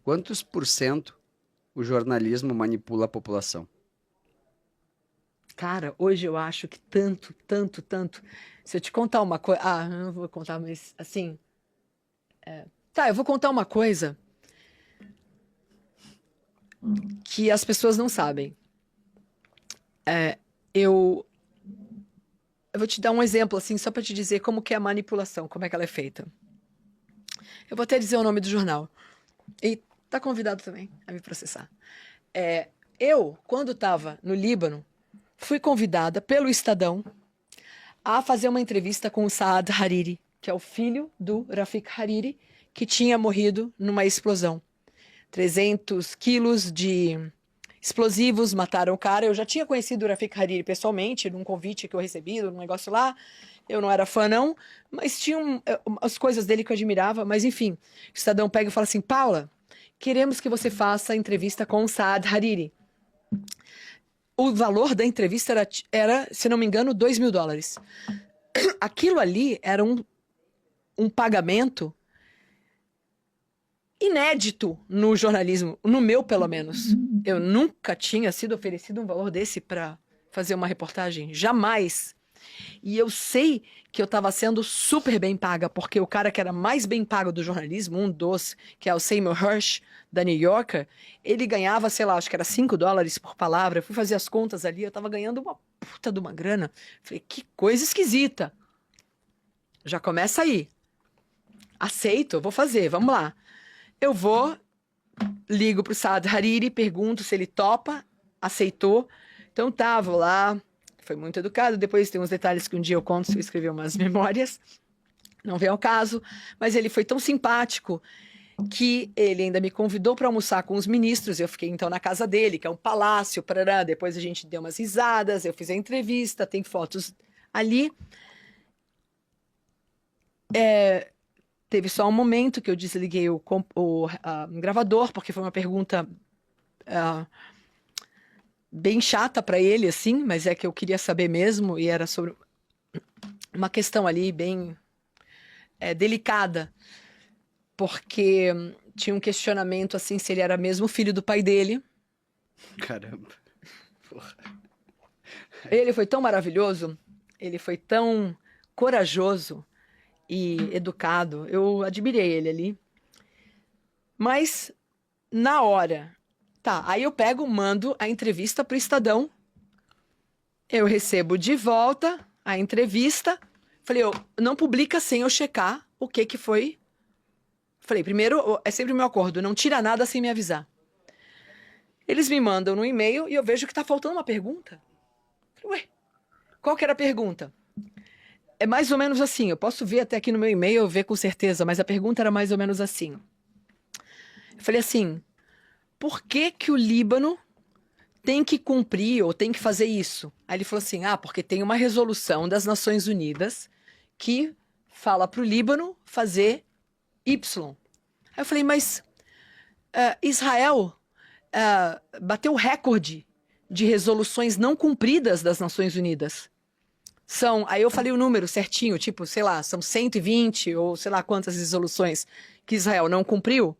Quantos por cento o jornalismo manipula a população? Cara, hoje eu acho que tanto, tanto, tanto. Se eu te contar uma coisa. Ah, eu não vou contar, mas assim. Tá, eu vou contar uma coisa que as pessoas não sabem. Eu, eu vou te dar um exemplo, assim, só pra te dizer como que é a manipulação, como é que ela é feita. Eu vou até dizer o nome do jornal. E tá convidado também a me processar. Eu, quando estava no Líbano, fui convidada pelo Estadão a fazer uma entrevista com o Saad Hariri, que é o filho do Rafik Hariri, que tinha morrido numa explosão. 300 quilos de explosivos mataram o cara. Eu já tinha conhecido o Rafik Hariri pessoalmente, num convite que eu recebi, num negócio lá. Eu não era fã, não, mas tinha as coisas dele que eu admirava. Mas, enfim, o Estadão pega e fala assim: Paula, queremos que você faça entrevista com o Saad Hariri. O valor da entrevista era, se não me engano, $2.000. Aquilo ali era um pagamento inédito no jornalismo, no meu pelo menos. Eu nunca tinha sido oferecido um valor desse para fazer uma reportagem, jamais. E eu sei que eu estava sendo super bem paga, porque o cara que era mais bem pago do jornalismo, um dos, que é o Seymour Hersh, da New Yorker, ele ganhava, sei lá, acho que era $5 por palavra. Eu fui fazer as contas ali, eu estava ganhando uma puta de uma grana. Falei, que coisa esquisita. Já começa aí. Aceito, vou fazer, vamos lá. Eu vou, ligo pro Saad Hariri, pergunto se ele topa, aceitou. Então tava lá, foi muito educado. Depois tem uns detalhes que um dia eu conto se eu escrever umas memórias. Não vem ao caso, mas ele foi tão simpático que ele ainda me convidou para almoçar com os ministros. Eu fiquei então na casa dele, que é um palácio, parará. Depois a gente deu umas risadas, eu fiz a entrevista, tem fotos ali. Teve só um momento que eu desliguei o gravador, porque foi uma pergunta bem chata para ele, assim, mas é que eu queria saber mesmo, e era sobre uma questão ali bem delicada, porque tinha um questionamento assim se ele era mesmo filho do pai dele. Caramba. Porra. Ele foi tão maravilhoso, ele foi tão corajoso e educado. Eu admirei ele ali. Mas na hora, tá, aí eu pego, mando a entrevista pro Estadão. Eu recebo de volta a entrevista. Falei, não publica sem eu checar o que que foi. Falei, primeiro, é sempre o meu acordo, não tira nada sem me avisar. Eles me mandam no e-mail e eu vejo que tá faltando uma pergunta. Falei, ué, qual que era a pergunta? É mais ou menos assim, eu posso ver até aqui no meu e-mail, ver com certeza, mas a pergunta era mais ou menos assim. Eu falei assim, por que que o Líbano tem que cumprir ou tem que fazer isso? Aí ele falou assim, porque tem uma resolução das Nações Unidas que fala para o Líbano fazer Y. Aí eu falei, mas Israel bateu o recorde de resoluções não cumpridas das Nações Unidas. Aí eu falei o número certinho, tipo, sei lá, são 120 ou sei lá quantas resoluções que Israel não cumpriu.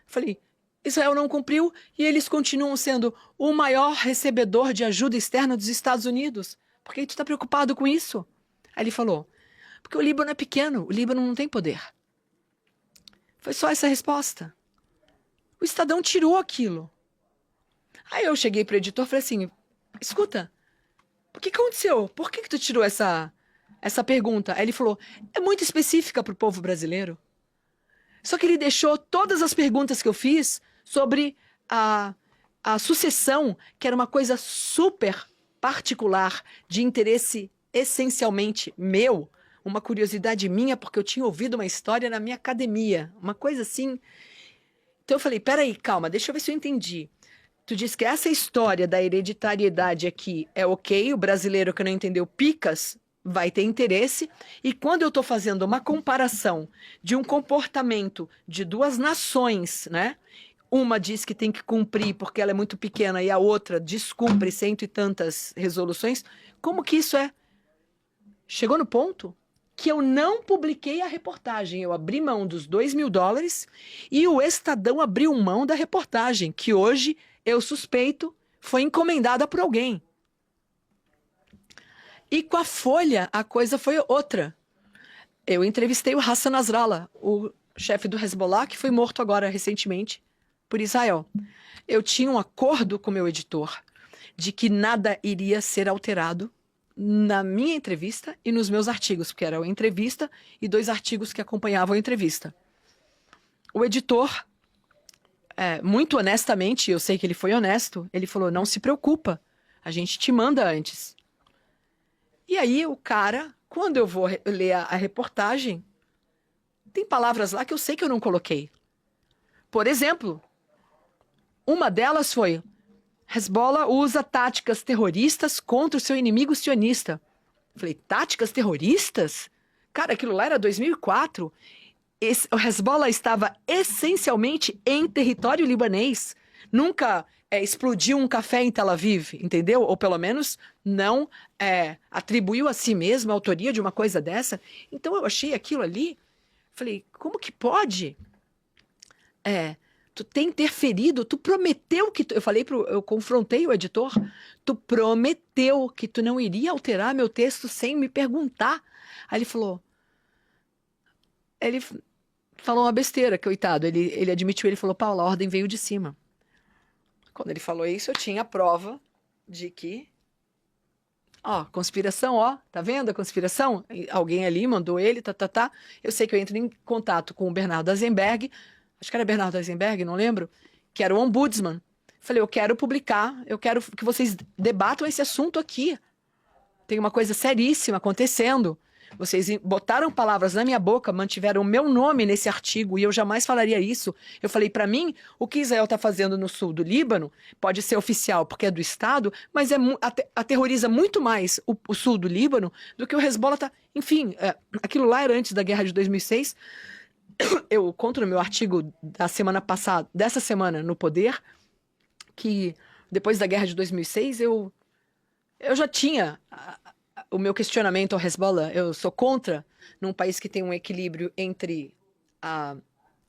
Falei, Israel não cumpriu e eles continuam sendo o maior recebedor de ajuda externa dos Estados Unidos. Por que tu está preocupado com isso? Aí ele falou, porque o Líbano é pequeno, o Líbano não tem poder. Foi só essa resposta. O Estadão tirou aquilo. Aí eu cheguei pro editor e falei assim, escuta, o que aconteceu? Por que tu tirou essa pergunta? Aí ele falou, é muito específica pro povo brasileiro. Só que ele deixou todas as perguntas que eu fiz sobre a sucessão, que era uma coisa super particular, de interesse essencialmente meu, uma curiosidade minha, porque eu tinha ouvido uma história na minha academia, uma coisa assim. Então eu falei, peraí, calma, deixa eu ver se eu entendi. Tu disse que essa história da hereditariedade aqui é ok, o brasileiro que não entendeu picas vai ter interesse, e quando eu estou fazendo uma comparação de um comportamento de duas nações, né? Uma diz que tem que cumprir porque ela é muito pequena e a outra descumpre cento e tantas resoluções, como que isso é? Chegou no ponto que eu não publiquei a reportagem. Eu abri mão dos $2.000 e o Estadão abriu mão da reportagem, que hoje eu suspeito foi encomendada por alguém. E com a Folha, a coisa foi outra. Eu entrevistei o Hassan Nasrallah, o chefe do Hezbollah, que foi morto agora recentemente por Israel. Eu tinha um acordo com o meu editor de que nada iria ser alterado na minha entrevista e nos meus artigos, porque era uma entrevista e 2 artigos que acompanhavam a entrevista. O editor, muito honestamente, eu sei que ele foi honesto, ele falou, não se preocupa, a gente te manda antes. E aí o cara, quando eu vou ler a reportagem, tem palavras lá que eu sei que eu não coloquei. Por exemplo, uma delas foi: Hezbollah usa táticas terroristas contra o seu inimigo sionista. Falei, táticas terroristas? Cara, aquilo lá era 2004. O Hezbollah estava essencialmente em território libanês. Nunca explodiu um café em Tel Aviv, entendeu? Ou pelo menos não atribuiu a si mesmo a autoria de uma coisa dessa. Então eu achei aquilo ali, falei, como que pode? Tu tem interferido, tu prometeu que... eu confrontei o editor, tu prometeu que tu não iria alterar meu texto sem me perguntar. Aí ele falou uma besteira, coitado. Ele admitiu, ele falou, Paula, a ordem veio de cima. Quando ele falou isso, eu tinha a prova de que... conspiração, tá vendo a conspiração? Alguém ali mandou ele, tá. Eu sei que eu entro em contato com o Bernardo Azenberg, acho que era Bernardo Azenberg, não lembro, que era o ombudsman. Falei, eu quero publicar, eu quero que vocês debatam esse assunto aqui. Tem uma coisa seríssima acontecendo. Vocês botaram palavras na minha boca, mantiveram o meu nome nesse artigo e eu jamais falaria isso. Eu falei, para mim, o que Israel está fazendo no sul do Líbano pode ser oficial porque é do Estado, mas aterroriza muito mais o sul do Líbano do que o Hezbollah está... Enfim, aquilo lá era antes da guerra de 2006. Eu conto no meu artigo da semana passada, dessa semana, no Poder, que depois da guerra de 2006, eu já tinha o meu questionamento ao Hezbollah. Eu sou contra, num país que tem um equilíbrio entre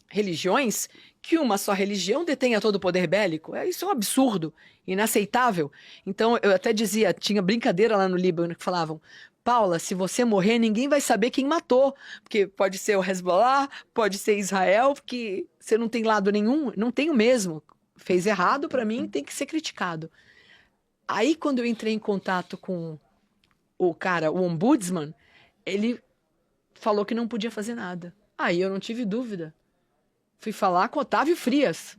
religiões, que uma só religião detenha todo o poder bélico. Isso é um absurdo, inaceitável. Então, eu até dizia, tinha brincadeira lá no Líbano que falavam, Paula, se você morrer, ninguém vai saber quem matou, porque pode ser o Hezbollah, pode ser Israel, porque você não tem lado nenhum, não tenho mesmo. Fez errado, para mim, tem que ser criticado. Aí, quando eu entrei em contato com o ombudsman, ele falou que não podia fazer nada. Aí eu não tive dúvida. Fui falar com Otávio Frias.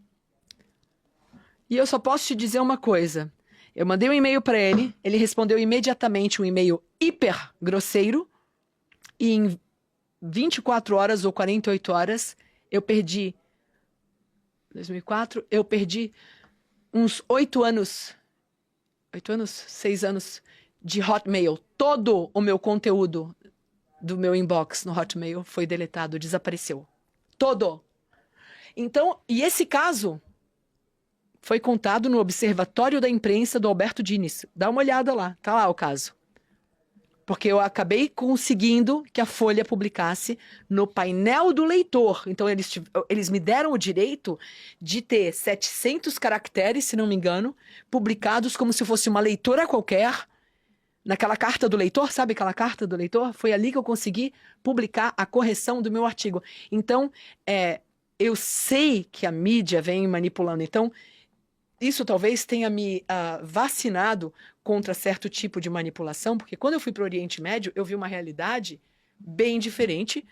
E eu só posso te dizer uma coisa. Eu mandei um e-mail para ele, ele respondeu imediatamente um e-mail hiper grosseiro, e em 24 horas ou 48 horas, eu perdi... 2004, eu perdi uns 8 anos, 6 anos de Hotmail. Todo o meu conteúdo do meu inbox no Hotmail foi deletado, desapareceu. Todo. Então, e esse caso foi contado no Observatório da Imprensa do Alberto Dines. Dá uma olhada lá, tá lá o caso. Porque eu acabei conseguindo que a Folha publicasse no painel do leitor. Então, eles me deram o direito de ter 700 caracteres, se não me engano, publicados como se fosse uma leitora qualquer, naquela carta do leitor, sabe aquela carta do leitor? Foi ali que eu consegui publicar a correção do meu artigo. Então, eu sei que a mídia vem manipulando. Então, isso talvez tenha me vacinado contra certo tipo de manipulação, porque quando eu fui para o Oriente Médio, eu vi uma realidade bem diferente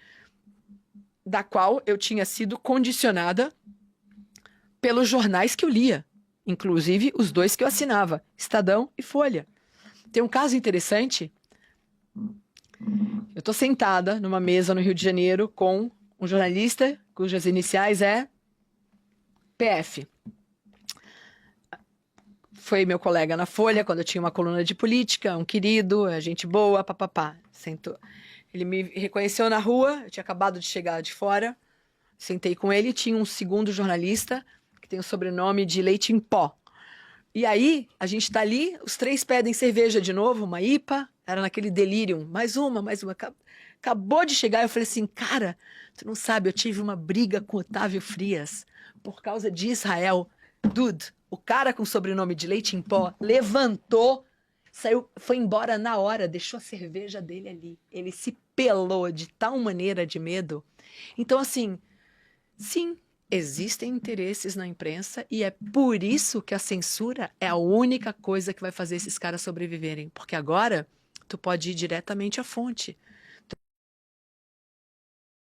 da qual eu tinha sido condicionada pelos jornais que eu lia, inclusive os 2 que eu assinava, Estadão e Folha. Tem um caso interessante. Eu estou sentada numa mesa no Rio de Janeiro com um jornalista cujas iniciais é PF. Foi meu colega na Folha, quando eu tinha uma coluna de política, um querido, gente boa, papapá. Sentou. Ele me reconheceu na rua, eu tinha acabado de chegar de fora, sentei com ele, tinha um segundo jornalista, que tem o sobrenome de Leite em Pó. E aí, a gente tá ali, os 3 pedem cerveja de novo, uma IPA, era naquele delírio, mais uma. acabou de chegar. Eu falei assim, cara, tu não sabe, eu tive uma briga com Otávio Frias por causa de Israel. Dude, o cara com sobrenome de Leite em Pó levantou, saiu, foi embora na hora, deixou a cerveja dele ali. Ele se pelou de tal maneira de medo. Então, assim, sim, existem interesses na imprensa e é por isso que a censura é a única coisa que vai fazer esses caras sobreviverem. Porque agora tu pode ir diretamente à fonte.